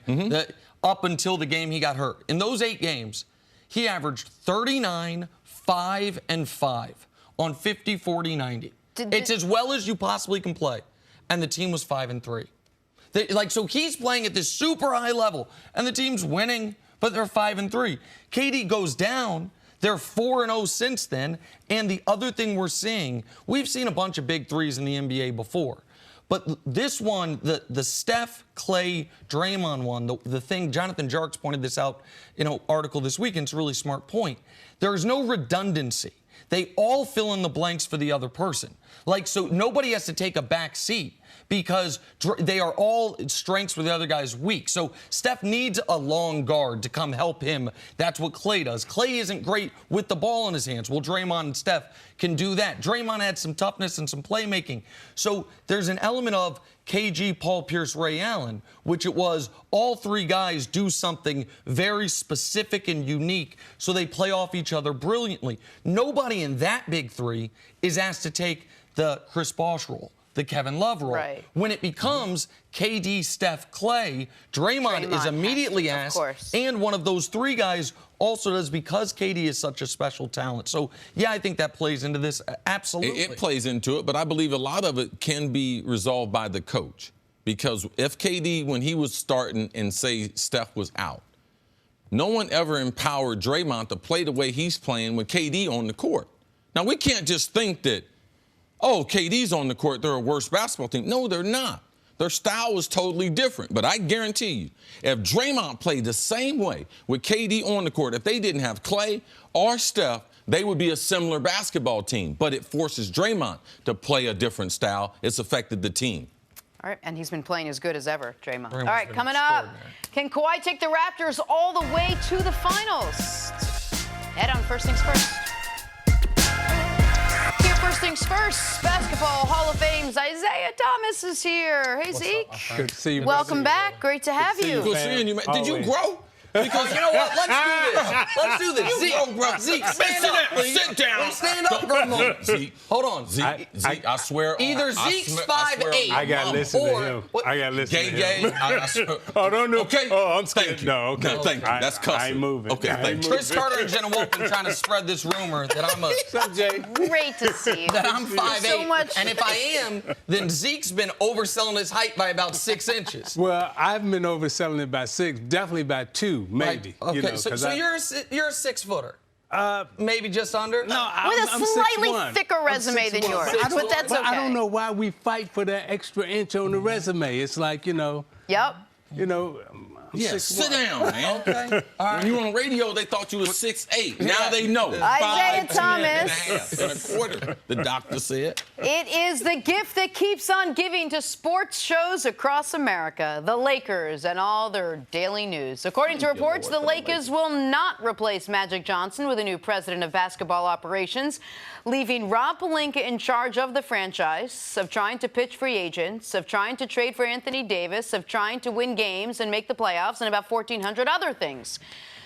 up until the game he got hurt. In those 8 games, he averaged 39, 5, and 5. On 50, 40, 90. It's as well as you possibly can play. And the team was 5 and 3. So he's playing at this super high level, and the team's winning, but they're 5 and 3. KD goes down. They're 4-0 since then. And the other thing we're seeing, we've seen a bunch of big threes in the NBA before. But this one, the Steph, Clay, Draymond one, the thing, Jonathan Jarks pointed this out in an article this week, and it's a really smart point. There's no redundancy. They all fill in the blanks for the other person. So nobody has to take a back seat because they are all strengths where the other guy's weak. So Steph needs a long guard to come help him. That's what Clay does. Clay isn't great with the ball in his hands. Well, Draymond and Steph can do that. Draymond had some toughness and some playmaking. So there's an element of KG, Paul Pierce, Ray Allen, which it was all 3 guys do something very specific and unique, so they play off each other brilliantly. Nobody in that big 3 is asked to take the Chris Bosh role, the Kevin Love role. Right. When it becomes KD, Steph, Clay, Draymond is immediately asked, and one of those 3 guys also does, because KD is such a special talent. So, yeah, I think that plays into this. Absolutely. It plays into it, but I believe a lot of it can be resolved by the coach. Because if KD, when he was starting and say Steph was out, no one ever empowered Draymond to play the way he's playing with KD on the court. Now, we can't just think that, oh, KD's on the court, they're a worse basketball team. No, they're not. Their style was totally different. But I guarantee you, if Draymond played the same way with KD on the court, if they didn't have Clay or Steph, they would be a similar basketball team. But it forces Draymond to play a different style. It's affected the team. All right, and he's been playing as good as ever, Draymond. All right, coming up, can Kawhi take the Raptors all the way to the finals? Head on First Things First. Here, First Things First, Basketball Hall of Fame's Isaiah Thomas is here. Hey, Zeke. Good to see you. Welcome back. Great to have you. Good seeing you, man. Did you grow? Because you know what? Let's do this. Zeke, stand up, please. Sit down. Stand up for a moment. Zeke. Hold on. Zeke, I swear. Either Zeke's 5'8". I got to listen to him. I got to listen to him. I swear. Oh, don't do. Okay. Oh, I'm scared. Thank you. No, okay. No, thank you. That's cussing. I ain't moving. Okay, thank you. Chris Carter and Jenna Wolfe been trying to spread this rumor that I'm Great to see you. that I'm 5'8". So much. And if I am, then Zeke's been overselling his height by about 6 inches. Well, I've been overselling it by 6, definitely by 2, maybe. Right. Okay, so you're a 6-footer. Maybe just under? No, With a I'm slightly 6'1". thicker resume than yours, but that's okay. I don't know why we fight for that extra inch on the resume. It's like, Yep. Yeah, sit down, man. Okay. All right. When you were on radio, they thought you were 6'8". Now they know. Isaiah 5'10" Thomas. and a quarter, the doctor said. It is the gift that keeps on giving to sports shows across America, the Lakers and all their daily news. According to reports, the Lakers will not replace Magic Johnson with a new president of basketball operations, leaving Rob Pelinka in charge of the franchise, of trying to pitch free agents, of trying to trade for Anthony Davis, of trying to win games and make the playoffs, and about 1,400 other things.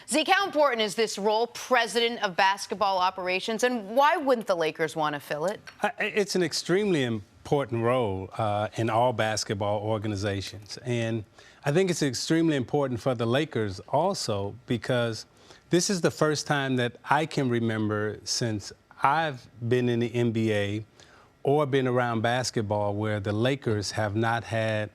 Zeke, how important is this role, president of basketball operations, and why wouldn't the Lakers want to fill it? It's an extremely important role in all basketball organizations. And I think it's extremely important for the Lakers also because this is the first time that I can remember since I've been in the NBA or been around basketball where the Lakers have not had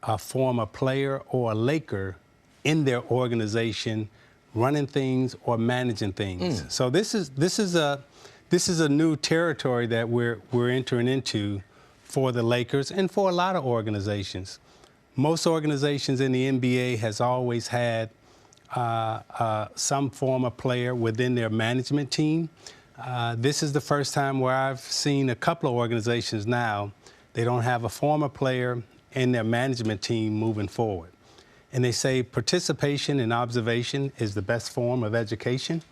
a former player or a Laker in their organization running things or managing things. So this is a new territory that we're entering into for the Lakers and for a lot of organizations. Most organizations in the NBA has always had some former player within their management team. This is the first time where I've seen a couple of organizations now, they don't have a former player in their management team moving forward. And they say participation and observation is the best form of education.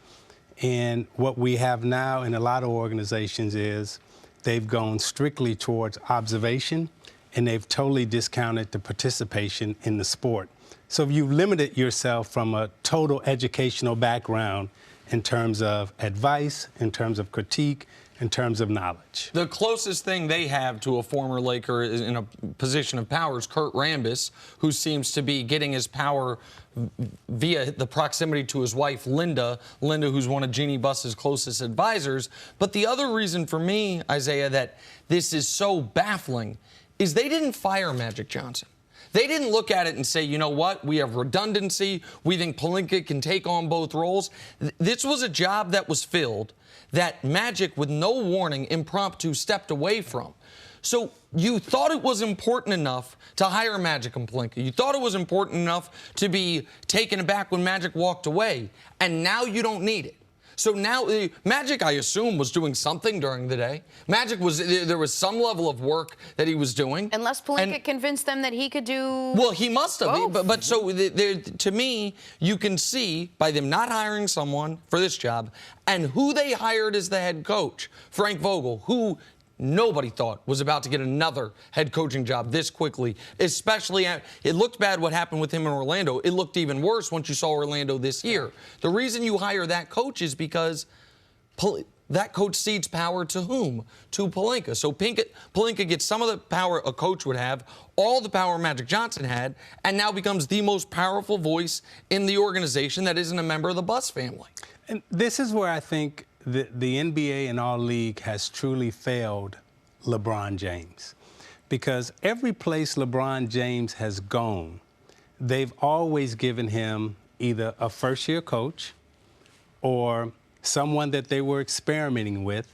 And what we have now in a lot of organizations is they've gone strictly towards observation, and they've totally discounted the participation in the sport. So you've limited yourself from a total educational background in terms of advice, in terms of critique, in terms of knowledge. The closest thing they have to a former Laker is in a position of power is Kurt Rambis, who seems to be getting his power via the proximity to his wife, Linda, who's one of Jeannie Buss's closest advisors. But the other reason for me, Isaiah, that this is so baffling is they didn't fire Magic Johnson. They didn't look at it and say, you know what, we have redundancy. We think Pelinka can take on both roles. This was a job that was filled that Magic, with no warning, impromptu stepped away from. So you thought it was important enough to hire Magic and Pelinka. You thought it was important enough to be taken aback when Magic walked away. And now you don't need it. So now, Magic, I assume, was doing something during the day. Magic there was some level of work that he was doing. Unless Pelinka convinced them that he could do. Well, he must have. But so to me, you can see by them not hiring someone for this job and who they hired as the head coach, Frank Vogel, who nobody thought was about to get another head coaching job this quickly, especially it looked bad what happened with him in Orlando. It looked even worse once you saw Orlando this year. The reason you hire that coach is because that coach cedes power to whom? To Pelinka. So Pelinka gets some of the power a coach would have, all the power Magic Johnson had, and now becomes the most powerful voice in the organization that isn't a member of the Buss family. And this is where I think the NBA and our league has truly failed LeBron James. Because every place LeBron James has gone, they've always given him either a first-year coach or someone that they were experimenting with,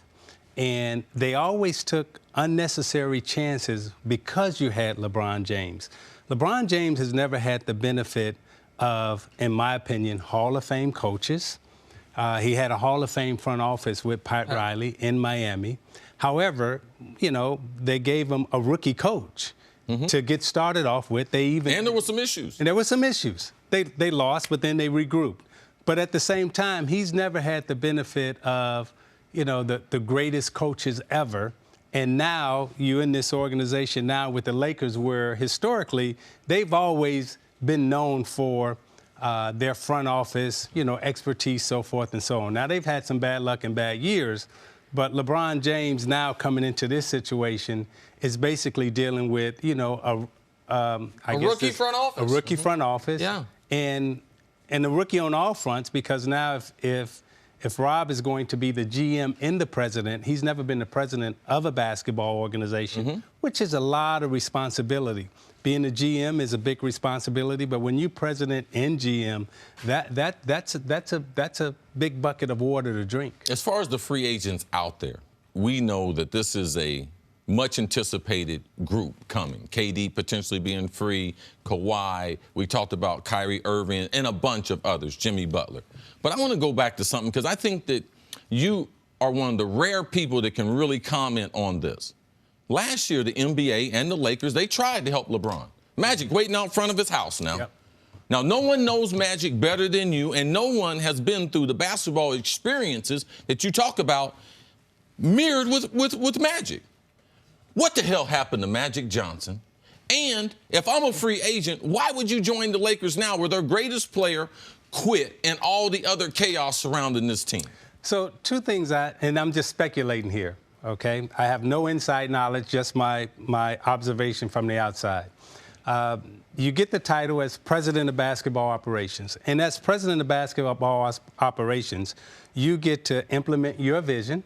and they always took unnecessary chances because you had LeBron James. LeBron James has never had the benefit of, in my opinion, Hall of Fame coaches. He had a Hall of Fame front office with Pat Riley in Miami. However, you know, they gave him a rookie coach to get started off with. And there were some issues. And there were some issues. They lost, but then they regrouped. But at the same time, he's never had the benefit of, you know, the greatest coaches ever. And now you're in this organization now with the Lakers where historically they've always been known for their front office, you know, expertise, so forth and so on. Now, they've had some bad luck and bad years, but LeBron James now coming into this situation is basically dealing with, you know, a rookie front office. A rookie front office. Yeah. And a rookie on all fronts, because now if Rob is going to be the GM and the president, he's never been the president of a basketball organization, which is a lot of responsibility. Being a GM is a big responsibility, but when you're president and GM, that's a big bucket of water to drink. As far as the free agents out there, we know that this is a much anticipated group coming. KD potentially being free, Kawhi, we talked about Kyrie Irving, and a bunch of others, Jimmy Butler. But I want to go back to something because I think that you are one of the rare people that can really comment on this. Last year, the NBA and the Lakers, they tried to help LeBron. Magic waiting out front of his house now. Yep. Now, no one knows Magic better than you, and no one has been through the basketball experiences that you talk about mirrored with Magic. What the hell happened to Magic Johnson? And if I'm a free agent, why would you join the Lakers now where their greatest player quit and all the other chaos surrounding this team? So two things, and I'm just speculating here, okay? I have no inside knowledge, just my observation from the outside. You get the title as president of basketball operations. And as president of basketball operations, you get to implement your vision.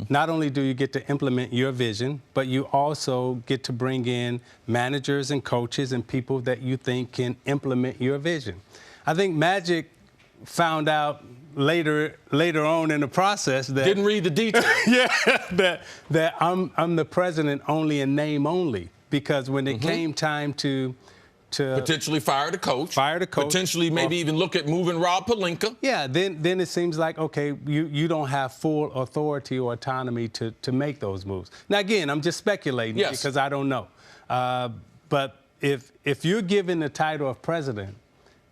not only do you get to implement your vision, but you also get to bring in managers and coaches and people that you think can implement your vision. I think Magic found out later on in the process that didn't read the details. that I'm the president only in name only, because when it came time to potentially fire the coach, potentially maybe even look at moving Rob Pelinka. Yeah, then it seems like, okay, you don't have full authority or autonomy to make those moves. Now, again, I'm just speculating because I don't know. But if you're given the title of president,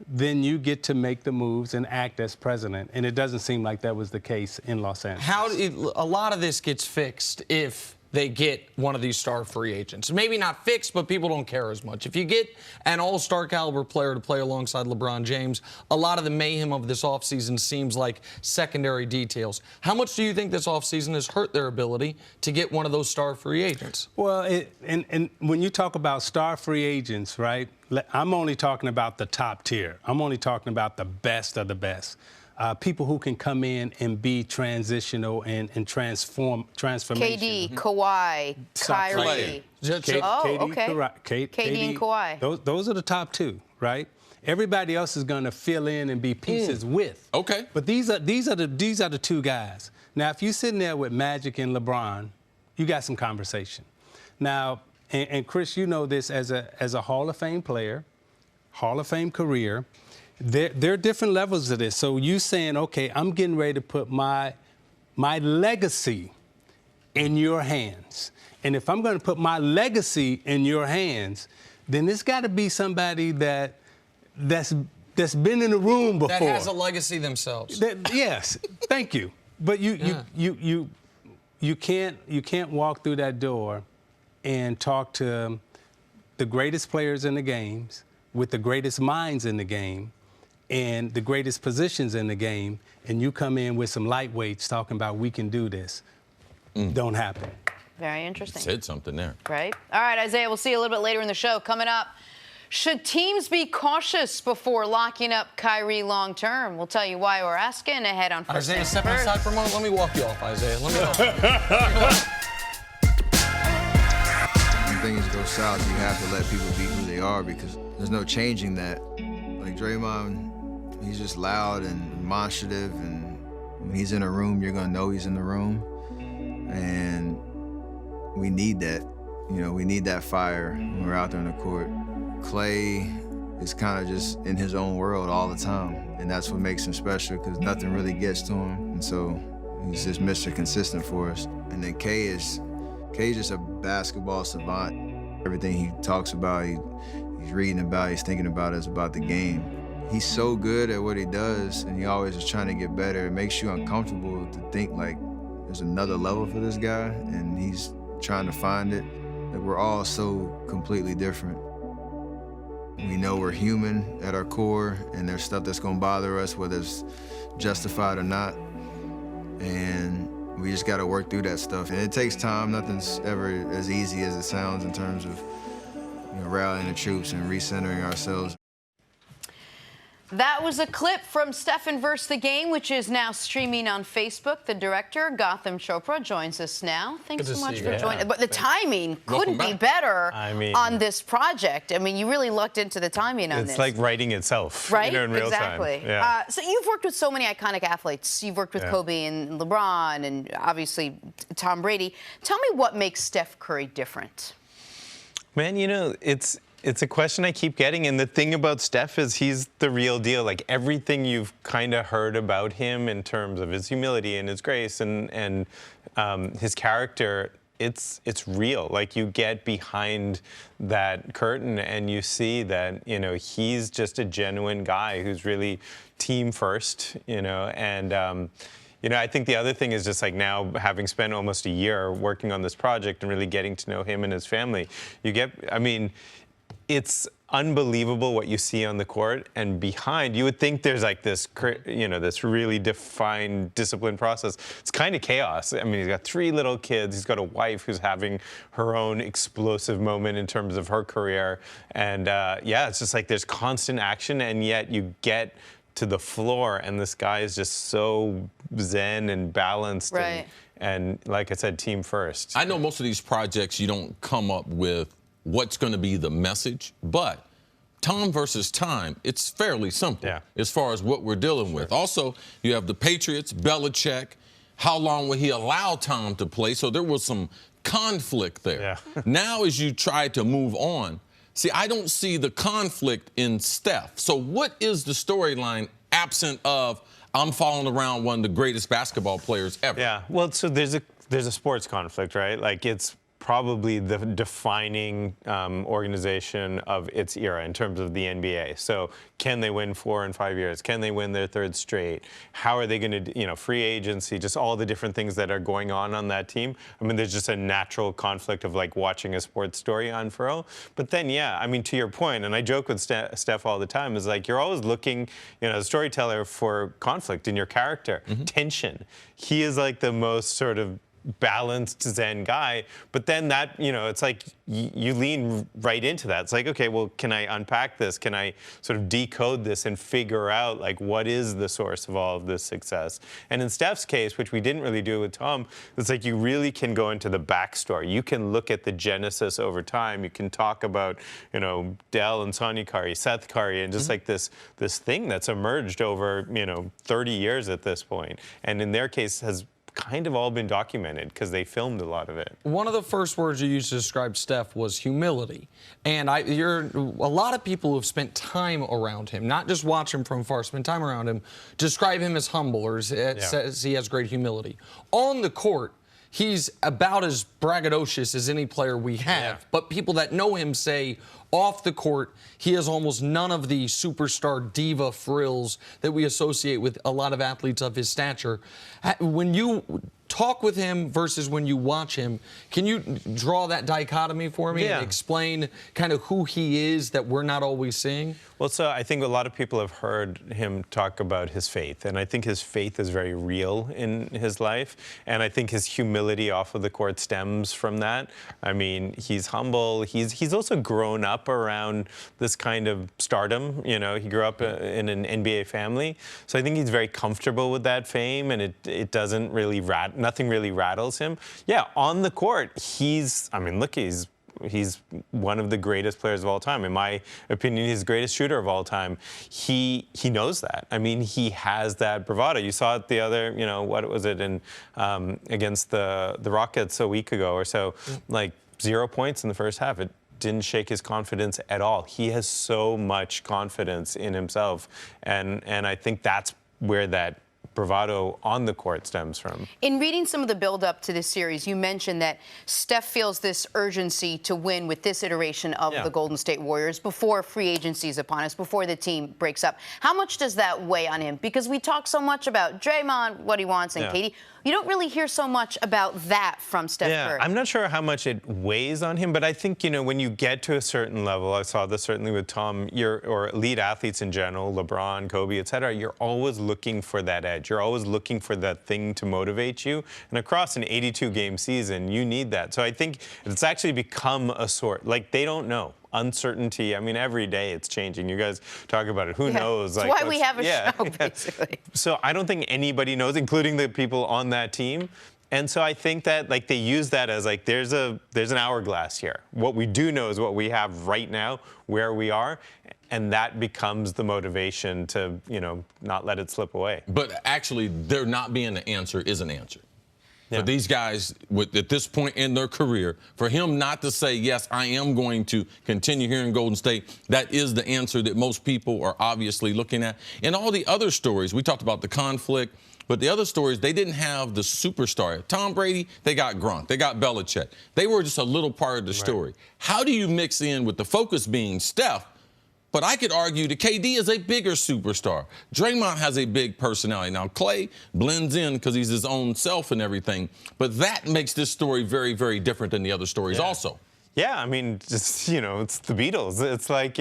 then you get to make the moves and act as president. And it doesn't seem like that was the case in Los Angeles. A lot of this gets fixed if they get one of these star free agents. Maybe not fixed, but people don't care as much. If you get an all-star caliber player to play alongside LeBron James, a lot of the mayhem of this offseason seems like secondary details. How much do you think this offseason has hurt their ability to get one of those star free agents? Well, and when you talk about star free agents, right, I'm only talking about the top tier. I'm only talking about the best of the best. People who can come in and be transitional and transformation. KD, Kawhi, Kyrie. KD and Kawhi. Those are the top two, right? Everybody else is going to fill in and be pieces with. Okay. But these are the two guys. Now, if you're sitting there with Magic and LeBron, you got some conversation. Now, and Chris, you know this as a Hall of Fame player, Hall of Fame career. There are different levels of this. So you saying, okay, I'm getting ready to put my legacy in your hands. And if I'm going to put my legacy in your hands, then it's got to be somebody that's been in the room before. That has a legacy themselves. Yes, thank you. But you can't walk through that door and talk to the greatest players in the games with the greatest minds in the game and the greatest positions in the game, and you come in with some lightweights talking about we can do this. Don't happen. Very interesting. Said something there. Right. All right, Isaiah, we'll see you a little bit later in the show. Coming up, should teams be cautious before locking up Kyrie long term? We'll tell you why we're asking ahead on First Isaiah, Things step First. aside for a moment. Let me walk you off, Isaiah. Let me walk. When things go south, you have to let people be who they are because there's no changing that. Like Draymond, he's just loud and demonstrative, and when he's in a room, you're gonna know he's in the room. And we need that. You know, we need that fire when we're out there on the court. Clay is kind of just in his own world all the time, and that's what makes him special because nothing really gets to him. And so he's just Mr. Consistent for us. And then K is just a basketball savant. Everything he talks about, he's reading about, he's thinking about is about the game. He's so good at what he does, and he always is trying to get better. It makes you uncomfortable to think like there's another level for this guy, and he's trying to find it. Like we're all so completely different. We know we're human at our core, and there's stuff that's gonna bother us, whether it's justified or not. And we just gotta work through that stuff. And it takes time. Nothing's ever as easy as it sounds in terms of rallying the troops and recentering ourselves. That was a clip from Stephen vs. the Game, which is now streaming on Facebook. The director, Gotham Chopra, joins us now. Thanks so much for joining. But the timing couldn't be better on this project. I mean, you really lucked into the timing on this. It's like writing itself, right? In real exactly. time. Yeah. So you've worked with so many iconic athletes. You've worked with Kobe and LeBron and obviously Tom Brady. Tell me what makes Steph Curry different. Man, it's a question I keep getting, and the thing about Steph is he's the real deal. Like everything you've kind of heard about him in terms of his humility and his grace and his character, it's real. Like you get behind that curtain and you see that he's just a genuine guy who's really team first. And I think the other thing is just like now having spent almost a year working on this project and really getting to know him and his family, it's unbelievable what you see on the court, and behind you would think there's like this, this really defined, disciplined process. It's kind of chaos. I mean, he's got 3 little kids. He's got a wife who's having her own explosive moment in terms of her career, and it's just like there's constant action, and yet you get to the floor, and this guy is just so zen and balanced. Right. And like I said, team first. I know most of these projects, you don't come up with what's going to be the message, but Tom versus time, it's fairly simple as far as what we're dealing with. Also, you have the Patriots, Belichick. How long will he allow Tom to play? So there was some conflict there. Now, as you try to move on, see, I don't see the conflict in Steph. So what is the storyline absent of I'm following around one of the greatest basketball players ever? Yeah, well, so there's a sports conflict, right? Like, it's probably the defining organization of its era in terms of the NBA. So can they win 4 in 5 years? Can they win their 3rd straight? How are they going to, free agency, just all the different things that are going on that team. I mean, there's just a natural conflict of like watching a sports story unfurl. But then, yeah, I mean, to your point, and I joke with Steph all the time, is like you're always looking, as a storyteller, for conflict in your character, tension. He is like the most sort of balanced zen guy, but then that, it's like you lean right into that. It's like, okay, well, can I unpack this? Can I sort of decode this and figure out like what is the source of all of this success? And in Steph's case, which we didn't really do with Tom, it's like you really can go into the backstory. You can look at the genesis over time. You can talk about, Dell and Sonia Curry, Seth Curry, and just like this thing that's emerged over, 30 years at this point. And in their case has kind of all been documented because they filmed a lot of it. One of the first words you used to describe Steph was humility. And a lot of people who've spent time around him, not just watch him from afar, spent time around him, describe him as humble or says he has great humility. On the court, he's about as braggadocious as any player we have. But people that know him say off the court, he has almost none of the superstar diva frills that we associate with a lot of athletes of his stature. When you talk with him versus when you watch him, can you draw that dichotomy for me and explain kind of who he is that we're not always seeing? Well, so I think a lot of people have heard him talk about his faith, and I think his faith is very real in his life, and I think his humility off of the court stems from that. I mean, he's humble. He's also grown up around this kind of stardom. He grew up in an NBA family, so I think he's very comfortable with that fame, and it doesn't really nothing really rattles him. Yeah, on the court, he's one of the greatest players of all time. In my opinion, he's the greatest shooter of all time. He knows that. I mean, he has that bravado. You saw it the other, what was it, against the Rockets a week ago or so, like 0 points in the first half. It didn't shake his confidence at all. He has so much confidence in himself, and I think that's where that bravado on the court stems from. In reading some of the build-up to this series, you mentioned that Steph feels this urgency to win with this iteration of the Golden State Warriors before free agency is upon us, before the team breaks up. How much does that weigh on him? Because we talk so much about Draymond, what he wants, and KD. You don't really hear so much about that from Steph Curry. I'm not sure how much it weighs on him, but I think, when you get to a certain level, I saw this certainly with Tom, or elite athletes in general, LeBron, Kobe, et cetera, you're always looking for that edge. You're always looking for that thing to motivate you. And across an 82-game season, you need that. So I think it's actually become a sort, like they don't know. Uncertainty. I mean, every day it's changing. You guys talk about it. Who knows? That's why we have a show, basically. So I don't think anybody knows, including the people on that team. And so I think that like they use that as like there's an hourglass here. What we do know is what we have right now, where we are. And that becomes the motivation to, not let it slip away. But actually, there not being an answer is an answer. For these guys, at this point in their career, for him not to say, yes, I am going to continue here in Golden State, that is the answer that most people are obviously looking at. And all the other stories, we talked about the conflict, but the other stories, they didn't have the superstar. Tom Brady, they got Gronk, they got Belichick. They were just a little part of the story. How do you mix in with the focus being Steph? But I could argue that KD is a bigger superstar. Draymond has a big personality. Now, Clay blends in because he's his own self and everything. But that makes this story very, very different than the other stories also. Yeah, I mean, just, it's the Beatles. It's like,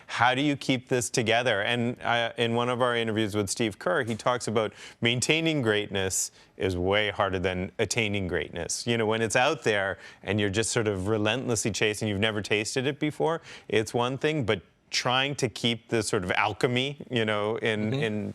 how do you keep this together? And in one of our interviews with Steve Kerr, he talks about maintaining greatness is way harder than attaining greatness. When it's out there and you're just sort of relentlessly chasing, you've never tasted it before, it's one thing, but trying to keep the sort of alchemy, you know, in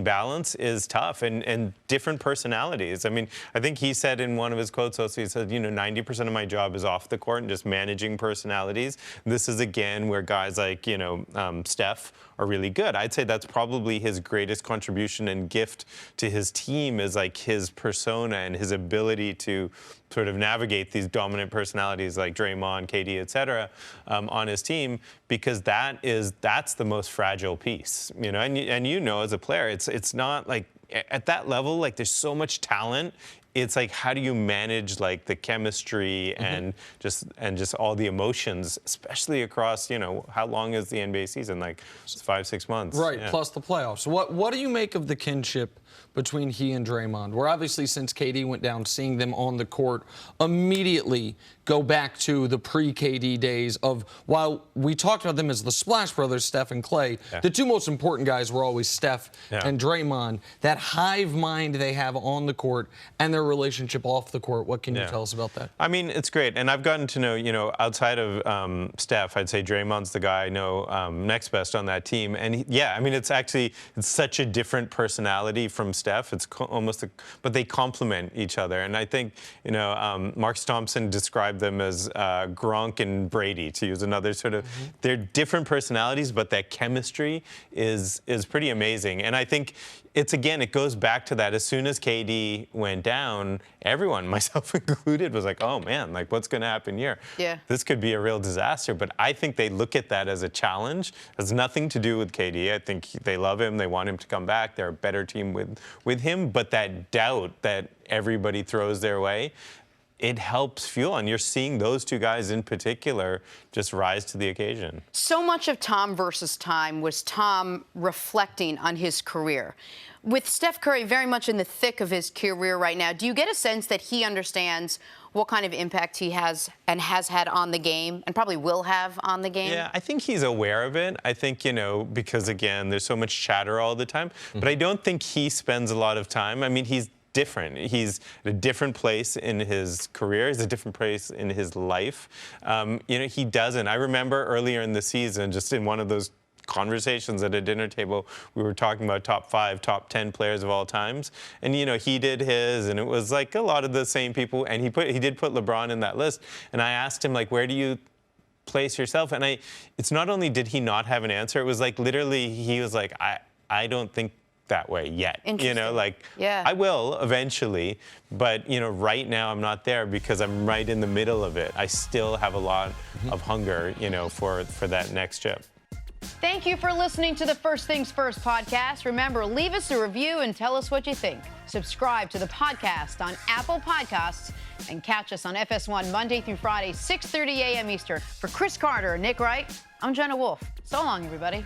balance is tough, and different personalities. I mean, I think he said in one of his quotes also, he said, you know, 90% of my job is off the court and just managing personalities. This is, again, where guys like, you know, Steph are really good. I'd say that's probably his greatest contribution and gift to his team, is like his persona and his ability to sort of navigate these dominant personalities like Draymond, KD, et cetera, on his team, because that's the most fragile piece, you know. And you know, as a player, it's not like at that level, like there's so much talent. It's like, how do you manage like the chemistry and just all the emotions, especially across, you know, how long is the NBA season? Like 5-6 months. Right, yeah. plus the playoffs. What do you make of the kinship between he and Draymond? We're obviously, since KD went down, seeing them on the court immediately go back to the pre-KD days of, while we talked about them as the Splash Brothers, Steph and Clay, the two most important guys were always Steph and Draymond. That hive mind they have on the court and their relationship off the court. What can you tell us about that? I mean, it's great. And I've gotten to know, you know, outside of Steph, I'd say Draymond's the guy I know next best on that team. And I mean, it's such a different personality from Steph. It's but they complement each other. And I think, you know, Mark Thompson described them as Gronk and Brady, to use another sort of, they're different personalities, but that chemistry is pretty amazing. And I think it goes back to that. As soon as KD went down, everyone, myself included, was like, oh man, like what's going to happen here? Yeah. This could be a real disaster. But I think they look at that as a challenge. It has nothing to do with KD. I think they love him. They want him to come back. They're a better team with him. But that doubt that everybody throws their way, it helps fuel, and you're seeing those two guys in particular just rise to the occasion. So much of Tom versus Time was Tom reflecting on his career. With Steph Curry very much in the thick of his career right now, do you get a sense that he understands what kind of impact he has and has had on the game and probably will have on the game? Yeah, I think he's aware of it. I think, you know, because, again, there's so much chatter all the time. But I don't think he spends a lot of time. I mean, he's different. He's at a different place in his career. He's a different place in his life. You know, he doesn't. I remember earlier in the season, just in one of those conversations at a dinner table, we were talking about top 5, top 10 players of all times. And, you know, he did his, and it was like a lot of the same people. And he did put LeBron in that list. And I asked him, like, where do you place yourself? And it's not only did he not have an answer, it was like literally he was like, I don't think that way yet. You know, like, I will eventually, but, you know, right now I'm not there because I'm right in the middle of it. I still have a lot of hunger, you know, for that next chip. Thank you for listening to the First Things First podcast. Remember, leave us a review and tell us what you think. Subscribe to the podcast on Apple Podcasts and catch us on FS1 Monday through Friday, 6:30 a.m. Eastern. For Cris Carter and Nick Wright, I'm Jenna Wolfe. So long, everybody.